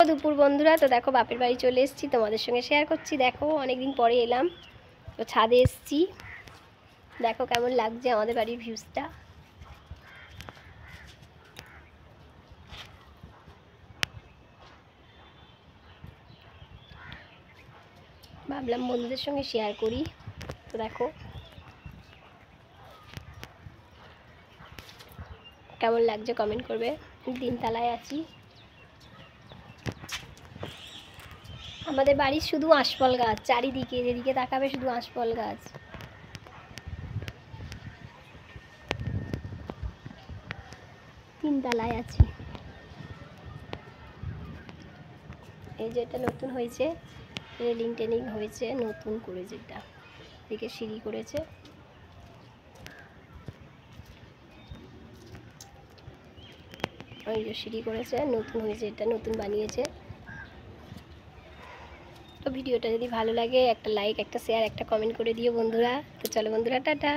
দুপুর বন্ধুরা, তো দেখো বাপের বাড়ি চলে এসেছি, তোমাদের সঙ্গে শেয়ার করছি। দেখো অনেকদিন পরে এলাম, তো ছাদে এসেছি। দেখো কেমন লাগছে আমাদের বাড়ির ভিউজটা। ভাবলাম বন্ধুদের সঙ্গে শেয়ার করি। তো দেখো কেমন লাগছে কমেন্ট করবে। তিনতলায় আছি। আমাদের বাড়ির শুধু আঁশফল গাছ, চারিদিকে যেদিকে তাকাবে শুধু আঁশফল গাছ। তিনতলায় আছি। এই যে এটা নতুন হয়েছে, রেলিং টেনিং হয়েছে নতুন করে, যেটা থেকে সিঁড়ি করেছে। ওই যে সিঁড়ি করেছে, নতুন হয়েছে, এটা নতুন বানিয়েছে। তো ভিডিওটা যদি ভালো লাগে একটা লাইক, একটা শেয়ার, একটা কমেন্ট করে দিও বন্ধুরা। তো চলো বন্ধুরা, টাটা।